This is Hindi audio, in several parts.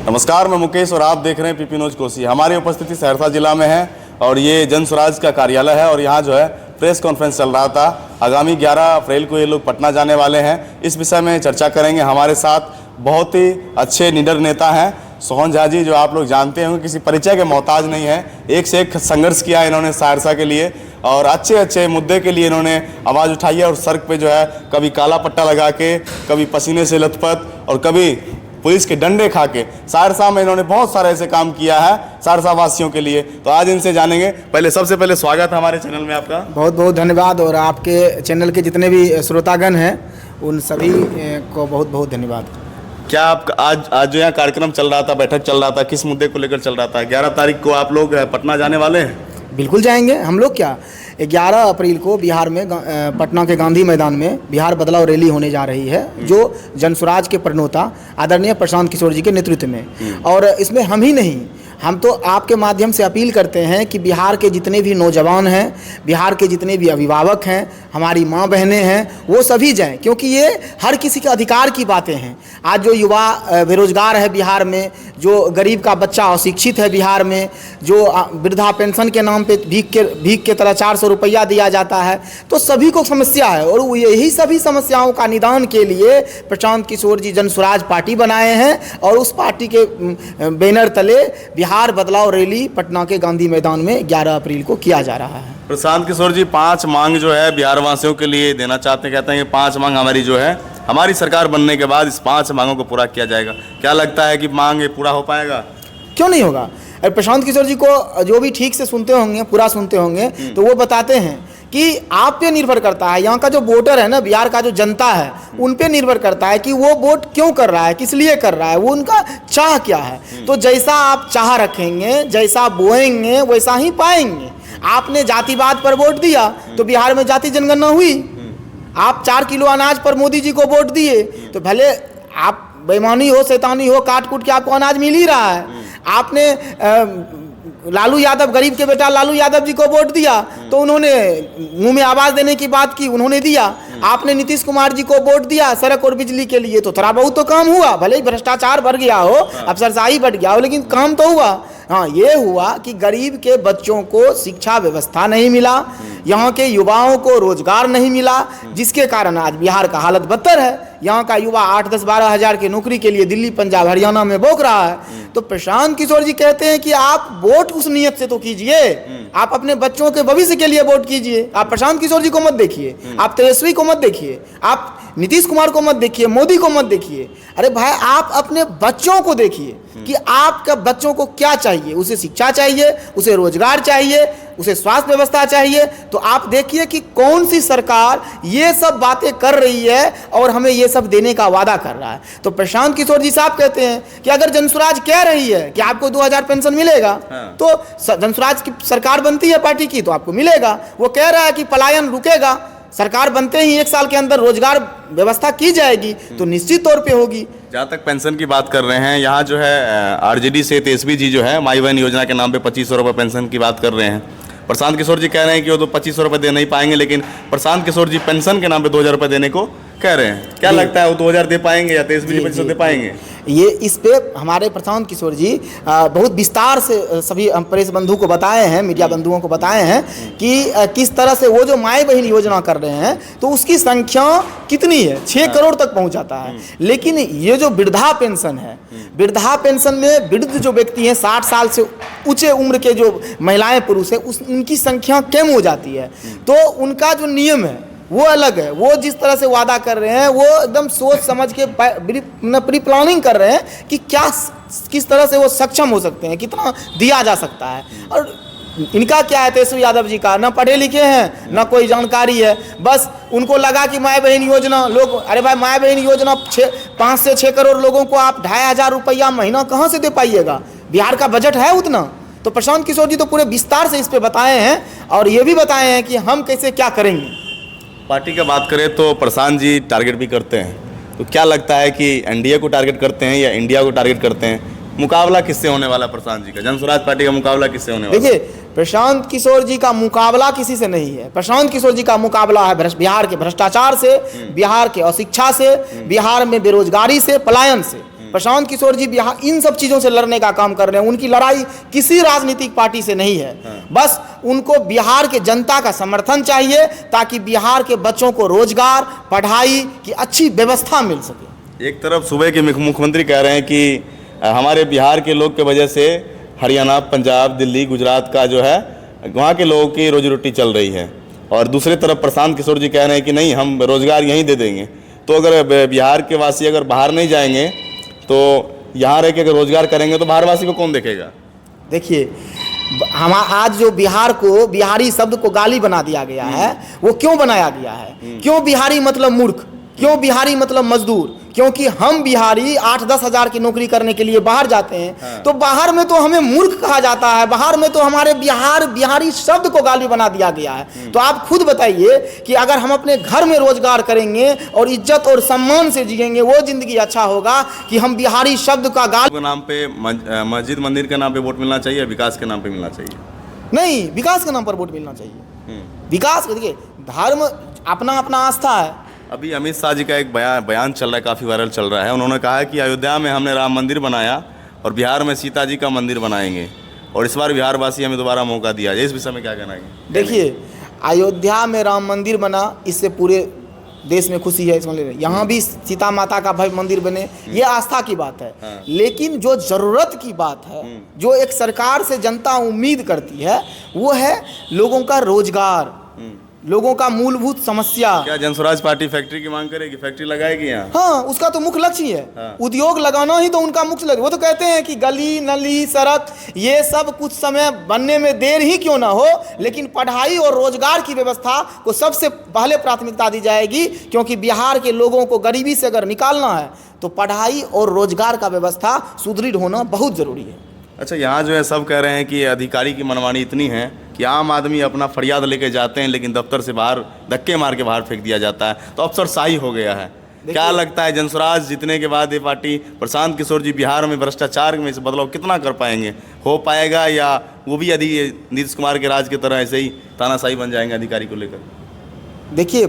नमस्कार, मैं मुकेश और आप देख रहे हैं पीपी न्यूज कोसी। हमारी उपस्थिति सहरसा जिला में है और ये जन स्वराज का कार्यालय है और यहाँ जो है प्रेस कॉन्फ्रेंस चल रहा था। आगामी 11 अप्रैल को ये लोग पटना जाने वाले हैं। इस विषय में चर्चा करेंगे। हमारे साथ बहुत ही अच्छे निडर नेता हैं सोहन झा जी, जो आप लोग जानते होंगे किसी परिचय के मोहताज नहीं है। एक से एक संघर्ष किया इन्होंने सहरसा के लिए और अच्छे अच्छे मुद्दे के लिए इन्होंने आवाज़ उठाई है। और सड़क पे जो है कभी काला पट्टा लगा के, कभी पसीने से लथपथ और कभी पुलिस के डंडे खा के सहरसा में इन्होंने बहुत सारे ऐसे काम किया है सहरसा वासियों के लिए। तो आज इनसे जानेंगे। सबसे पहले स्वागत है हमारे चैनल में आपका। बहुत बहुत धन्यवाद। और आपके चैनल के जितने भी श्रोतागण हैं उन सभी को बहुत बहुत धन्यवाद। क्या आप आज जो यहाँ कार्यक्रम चल रहा था, बैठक चल रहा था, किस मुद्दे को लेकर चल रहा था? 11 तारीख को आप लोग पटना जाने वाले हैं? बिल्कुल जाएंगे। हम लोग क्या 11 अप्रैल को बिहार में पटना के गांधी मैदान में बिहार बदलाव रैली होने जा रही है, जो जनस्वराज के प्रणेता आदरणीय प्रशांत किशोर जी के नेतृत्व में। और इसमें हम ही नहीं, हम तो आपके माध्यम से अपील करते हैं कि बिहार के जितने भी नौजवान हैं, बिहार के जितने भी अभिभावक हैं, हमारी माँ बहनें हैं, वो सभी जाएं, क्योंकि ये हर किसी के अधिकार की बातें हैं। आज जो युवा बेरोजगार है बिहार में, जो गरीब का बच्चा अशिक्षित है बिहार में, जो वृद्धा पेंशन के नाम पे भीख के तरह 400 रुपया दिया जाता है, तो सभी को समस्या है। और यही सभी समस्याओं का निदान के लिए प्रशांत किशोर जी जनस्वराज पार्टी बनाए हैं और उस पार्टी के बैनर तले बिहार बदलाव रैली पटना के गांधी मैदान में 11 अप्रैल को किया जा रहा है। प्रशांत किशोर जी 5 मांग जो है बिहार वासियों के लिए देना चाहते हैं। कहते हैं ये 5 मांग हमारी जो है, हमारी सरकार बनने के बाद इस 5 मांगों को पूरा किया जाएगा। क्या लगता है कि मांग ये पूरा हो पाएगा? क्यों नहीं होगा। और प्रशांत किशोर जी को जो भी ठीक से सुनते होंगे, पूरा सुनते होंगे, तो वो बताते हैं कि आप पे निर्भर करता है, यहाँ का जो वोटर है ना, बिहार का जो जनता है, उन पे निर्भर करता है कि वो वोट क्यों कर रहा है, किस लिए कर रहा है, वो उनका चाह क्या है। तो जैसा आप चाह रखेंगे, जैसा बोएंगे, वैसा ही पाएंगे। आपने जातिवाद पर वोट दिया तो बिहार में जाति जनगणना हुई। आप 4 किलो अनाज पर मोदी जी को वोट दिए तो भले आप बेईमानी हो, शैतानी हो, काट कूट के आपको अनाज मिल ही रहा है। आपने लालू यादव, गरीब के बेटा लालू यादव जी को वोट दिया तो उन्होंने मुंह में आवाज देने की बात की, उन्होंने दिया। आपने नीतीश कुमार जी को वोट दिया सड़क और बिजली के लिए, तो थोड़ा बहुत तो काम हुआ। भले ही भ्रष्टाचार बढ़ गया हो, अफसरशाही बढ़ गया हो, लेकिन काम तो हुआ। हाँ, ये हुआ कि गरीब के बच्चों को शिक्षा व्यवस्था नहीं मिला, यहाँ के युवाओं को रोजगार नहीं मिला, जिसके कारण आज बिहार का हालत बदतर है। यहाँ का युवा 8, 10, 12 हज़ार की नौकरी के लिए दिल्ली, पंजाब, हरियाणा में भोग रहा है। तो प्रशांत किशोर जी कहते हैं कि आप वोट उस नियत से तो कीजिए, आप अपने बच्चों के भविष्य के लिए वोट कीजिए। आप प्रशांत किशोर जी को मत देखिए, आप तेजस्वी को मत देखिए, आप नीतीश कुमार को मत देखिए, मोदी को मत देखिए। अरे भाई, आप अपने बच्चों को देखिए कि आपके बच्चों को क्या चाहिए। उसे शिक्षा चाहिए, उसे रोजगार चाहिए, उसे स्वास्थ्य व्यवस्था चाहिए। तो आप देखिए कि कौन सी सरकार ये सब बातें कर रही है और हमें ये सब देने का वादा कर रहा है। तो प्रशांत किशोर जी साहब कहते हैं कि अगर जनस्वराज कह रही है कि आपको 2000 पेंशन मिलेगा, तो जनस्वराज की सरकार बनती है पार्टी की तो आपको मिलेगा। वो कह रहा है कि पलायन रुकेगा, सरकार बनते ही 1 साल के अंदर रोजगार व्यवस्था की जाएगी, तो निश्चित तौर पे होगी। जहाँ तक पेंशन की बात कर रहे हैं, यहाँ जो है आरजेडी से तेजस्वी जी जो है माई बहन योजना के नाम पे 2500 रुपये पेंशन की बात कर रहे हैं। प्रशांत किशोर जी कह रहे हैं कि वो तो 2500 रुपये दे नहीं पाएंगे, लेकिन प्रशांत किशोर जी पेंशन के नाम पे 2000 रुपये देने को कह रहे हैं। क्या लगता है वो 2000 दे पाएंगे या तेजस्वी जी 2500 दे पाएंगे? ये इस पे हमारे प्रशांत किशोर जी बहुत विस्तार से सभी प्रेस बंधु को बताए हैं, मीडिया बंधुओं को बताए हैं कि किस तरह से वो जो माई बहन योजना कर रहे हैं तो उसकी संख्या कितनी है, 6 करोड़ तक पहुंच जाता है। लेकिन ये जो वृद्धा पेंशन है, वृद्धा पेंशन में वृद्ध जो व्यक्ति हैं, 60 साल से ऊंचे उम्र के जो महिलाएं पुरुष हैं, उनकी संख्या कम हो जाती है। तो उनका जो नियम है वो अलग है। वो जिस तरह से वादा कर रहे हैं, वो एकदम सोच समझ के प्री प्लानिंग कर रहे हैं कि क्या किस तरह से वो सक्षम हो सकते हैं, कितना दिया जा सकता है। और इनका क्या है, तेजस्वी यादव जी का ना पढ़े लिखे हैं ना कोई जानकारी है। बस उनको लगा कि माई बहन योजना, लोग अरे भाई माई बहन योजना 5 से 6 करोड़ लोगों को आप 2500 रुपया महीना कहाँ से दे पाइएगा? बिहार का बजट है उतना? तो प्रशांत किशोर जी तो पूरे विस्तार से इस पर बताए हैं और ये भी बताए हैं कि हम कैसे क्या करेंगे। पार्टी की बात करें तो प्रशांत जी टारगेट भी करते हैं, तो क्या लगता है कि एनडीए को टारगेट करते हैं या इंडिया को टारगेट करते हैं? मुकाबला किससे होने वाला प्रशांत जी का, जनस्वराज पार्टी का मुकाबला किससे होने वाला? देखिए, प्रशांत किशोर जी का मुकाबला किसी से नहीं है। प्रशांत किशोर जी का मुकाबला है बिहार के भ्रष्टाचार से, बिहार के अशिक्षा से, बिहार में बेरोजगारी से, पलायन से। प्रशांत किशोर जी बिहार इन सब चीज़ों से लड़ने का काम कर रहे हैं। उनकी लड़ाई किसी राजनीतिक पार्टी से नहीं है, बस उनको बिहार के जनता का समर्थन चाहिए ताकि बिहार के बच्चों को रोजगार, पढ़ाई की अच्छी व्यवस्था मिल सके। एक तरफ सूबे के मुख्यमंत्री कह रहे हैं कि हमारे बिहार के लोग के वजह से हरियाणा, पंजाब, दिल्ली, गुजरात का जो है वहाँ के लोगों की रोजी रोटी चल रही है, और दूसरी तरफ प्रशांत किशोर जी कह रहे हैं कि नहीं, हम रोजगार यहीं दे देंगे। तो अगर बिहार के वासी अगर बाहर नहीं जाएंगे तो यहाँ रह के अगर रोजगार करेंगे तो बाहरवासी को कौन देखेगा? देखिए, हम आज जो बिहार को, बिहारी शब्द को गाली बना दिया गया है, वो क्यों बनाया गया है? क्यों बिहारी मतलब मूर्ख, क्यों बिहारी मतलब मजदूर? क्योंकि हम बिहारी 8-10 हज़ार की नौकरी करने के लिए बाहर जाते हैं, तो बाहर में तो हमें मूर्ख कहा जाता है, बाहर में तो हमारे बिहारी शब्द को गाली बना दिया गया है। तो आप खुद बताइए कि अगर हम अपने घर में रोजगार करेंगे और इज्जत और सम्मान से जिएंगे, वो जिंदगी अच्छा होगा कि हम बिहारी शब्द का गाली नाम पे मस्जिद मंदिर के नाम पे वोट मिलना चाहिए, विकास के नाम पे मिलना चाहिए? नहीं, विकास के नाम पर वोट मिलना चाहिए। विकास, देखिए, धर्म अपना अपना आस्था है। अभी अमित शाह जी का एक बयान चल रहा है, काफ़ी वायरल चल रहा है। उन्होंने कहा है कि अयोध्या में हमने राम मंदिर बनाया और बिहार में सीता जी का मंदिर बनाएंगे, और इस बार बिहारवासी हमें दोबारा मौका दिया जाए। इस विषय में क्या कहना है? देखिए, अयोध्या में राम मंदिर बना, इससे पूरे देश में खुशी है, समझ ले। यहाँ भी सीता माता का भव्य मंदिर बने, ये आस्था की बात है। लेकिन जो ज़रूरत की बात है, जो एक सरकार से जनता उम्मीद करती है, वो है लोगों का रोजगार, लोगों का मूलभूत समस्या। क्या जनस्वराज पार्टी फैक्ट्री की मांग करेगी? फैक्ट्री लगाएगी यहाँ? हाँ, उसका तो मुख्य लक्ष्य ही है। उद्योग लगाना ही तो उनका मुख्य लक्ष्य। वो तो कहते हैं कि गली नली सड़क ये सब कुछ समय बनने में देर ही क्यों ना हो, लेकिन पढ़ाई और रोजगार की व्यवस्था को सबसे पहले प्राथमिकता दी जाएगी, क्योंकि बिहार के लोगों को गरीबी से अगर निकालना है तो पढ़ाई और रोजगार का व्यवस्था सुदृढ़ होना बहुत ज़रूरी है। अच्छा, यहाँ जो है सब कह रहे हैं कि अधिकारी की मनमानी इतनी है कि आम आदमी अपना फरियाद लेके जाते हैं, लेकिन दफ्तर से बाहर धक्के मार के बाहर फेंक दिया जाता है, तो अफसरशाही हो गया है। क्या लगता है, जनस्वराज जीतने के बाद ये पार्टी, प्रशांत किशोर जी बिहार में भ्रष्टाचार में इस बदलाव कितना कर पाएंगे? हो पाएगा, या वो भी यदि नीतीश कुमार के राज की तरह ऐसे ही तानाशाही बन जाएंगे अधिकारी को लेकर? देखिए,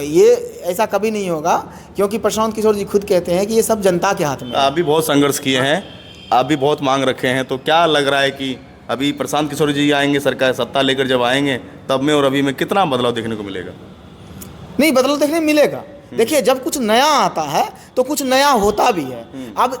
ये ऐसा कभी नहीं होगा, क्योंकि प्रशांत किशोर जी खुद कहते हैं कि ये सब जनता के हाथ में है। आप भी बहुत संघर्ष किए हैं, आप भी बहुत मांग रखे हैं, तो क्या लग रहा है कि अभी प्रशांत किशोर जी आएंगे, सरकार सत्ता लेकर जब आएंगे, तब में और अभी में कितना बदलाव देखने को मिलेगा? नहीं, बदलाव देखने मिलेगा। देखिए, जब कुछ नया आता है तो कुछ नया होता भी है। अब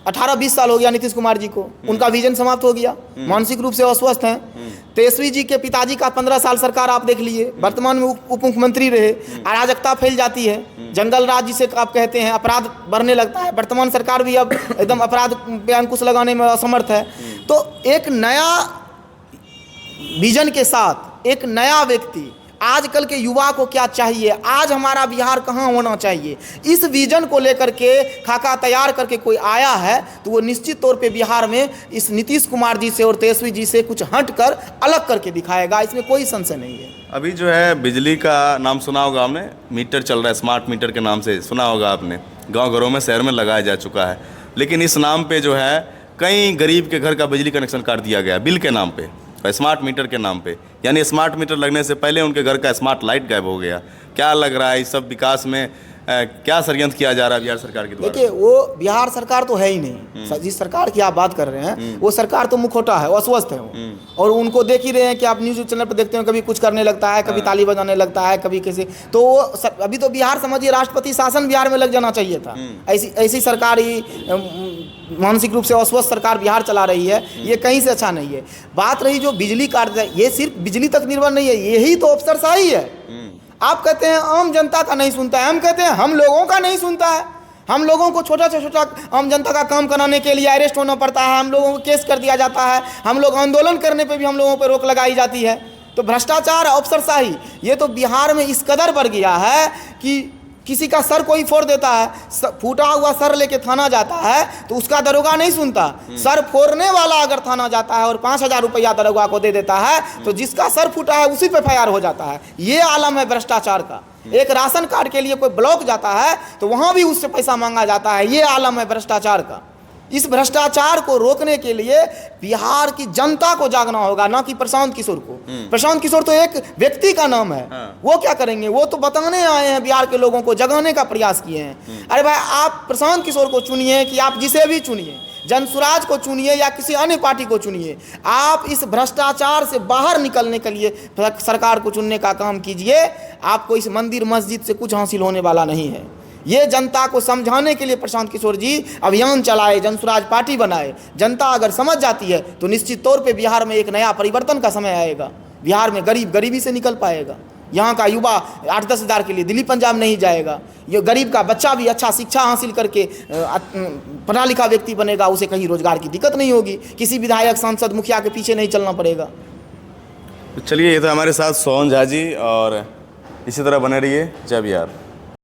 18-20 साल हो गया नीतीश कुमार जी को, उनका विजन समाप्त हो गया, मानसिक रूप से अस्वस्थ हैं। तेजस्वी जी के पिताजी का 15 साल सरकार आप देख लिए, वर्तमान में उप मुख्यमंत्री रहे, अराजकता फैल जाती है, जंगल राज जिसे आप कहते हैं, अपराध बढ़ने लगता है। वर्तमान सरकार भी अब एकदम अपराध पे अंकुश लगाने में असमर्थ है। तो एक नया विजन के साथ एक नया व्यक्ति, आजकल के युवा को क्या चाहिए, आज हमारा बिहार कहाँ होना चाहिए, इस विजन को लेकर के खाका तैयार करके कोई आया है, तो वो निश्चित तौर पे बिहार में इस नीतीश कुमार जी से और तेजस्वी जी से कुछ हट कर अलग करके दिखाएगा, इसमें कोई संशय नहीं है। अभी जो है बिजली का नाम सुना होगा आपने, मीटर चल रहा है, स्मार्ट मीटर के नाम से सुना होगा आपने, गाँव घरों में, शहर में लगाया जा चुका है। लेकिन इस नाम पर जो है कई गरीब के घर का बिजली कनेक्शन काट दिया गया बिल के नाम पे, स्मार्ट मीटर के नाम पे। यानी स्मार्ट मीटर लगने से पहले उनके घर का स्मार्ट लाइट गायब हो गया। क्या लग रहा है, इस सब विकास में क्या षड्यंत्र किया जा रहा है बिहार सरकार के द्वारा? देखिए, वो बिहार सरकार तो है ही नहीं। जिस सरकार की आप बात कर रहे हैं, वो सरकार तो मुखौटा है, वो अस्वस्थ है वो। और उनको देख ही रहे हैं कि आप न्यूज़ चैनल पर देखते हैं, कभी कुछ करने लगता है, कभी ताली बजाने लगता है, कभी कैसे। तो वो अभी तो बिहार समझिए राष्ट्रपति शासन बिहार में लग जाना चाहिए था। ऐसी सरकार ही मानसिक रूप से अस्वस्थ सरकार बिहार चला रही है, ये कहीं से अच्छा नहीं है। बात रही जो बिजली काट, ये सिर्फ बिजली तक निर्भर नहीं है, यही तो अफसरशाही है। आप कहते हैं आम जनता का नहीं सुनता है, हम कहते हैं हम लोगों का नहीं सुनता है। हम लोगों को छोटा से छोटा आम जनता का काम कराने के लिए अरेस्ट होना पड़ता है, हम लोगों को केस कर दिया जाता है, हम लोग आंदोलन करने पे भी हम लोगों पर रोक लगाई जाती है। तो भ्रष्टाचार, अफसरशाही, ये तो बिहार में इस कदर बढ़ गया है कि किसी का सर कोई फोड़ देता है, फूटा हुआ सर लेके थाना जाता है तो उसका दरोगा नहीं सुनता। सर फोड़ने वाला अगर थाना जाता है और 5,000 रुपया दरोगा को दे देता है, तो जिसका सर फूटा है उसी पे FIR हो जाता है। ये आलम है भ्रष्टाचार का। एक राशन कार्ड के लिए कोई ब्लॉक जाता है तो वहाँ भी उससे पैसा मांगा जाता है, ये आलम है भ्रष्टाचार का। इस भ्रष्टाचार को रोकने के लिए बिहार की जनता को जागना होगा, ना कि प्रशांत किशोर को। प्रशांत किशोर तो एक व्यक्ति का नाम है, वो क्या करेंगे? वो तो बताने आए हैं, बिहार के लोगों को जगाने का प्रयास किए हैं। अरे भाई, आप प्रशांत किशोर को चुनिए कि आप जिसे भी चुनिए, जनसुराज को चुनिए या किसी अन्य पार्टी को चुनिए, आप इस भ्रष्टाचार से बाहर निकलने के लिए सरकार को चुनने का काम कीजिए। आपको इस मंदिर मस्जिद से कुछ हासिल होने वाला नहीं है। ये जनता को समझाने के लिए प्रशांत किशोर जी अभियान चलाए, जनसुराज पार्टी बनाए। जनता अगर समझ जाती है तो निश्चित तौर पे बिहार में एक नया परिवर्तन का समय आएगा। बिहार में गरीब गरीबी से निकल पाएगा। यहाँ का युवा 8-10 हज़ार के लिए दिल्ली पंजाब नहीं जाएगा। ये गरीब का बच्चा भी अच्छा शिक्षा हासिल करके पढ़ा लिखा व्यक्ति बनेगा, उसे कहीं रोजगार की दिक्कत नहीं होगी, किसी विधायक सांसद मुखिया के पीछे नहीं चलना पड़ेगा। चलिए, ये तो हमारे साथ सोहन झा जी, और इसी तरह बने रहिए। जय बिहार।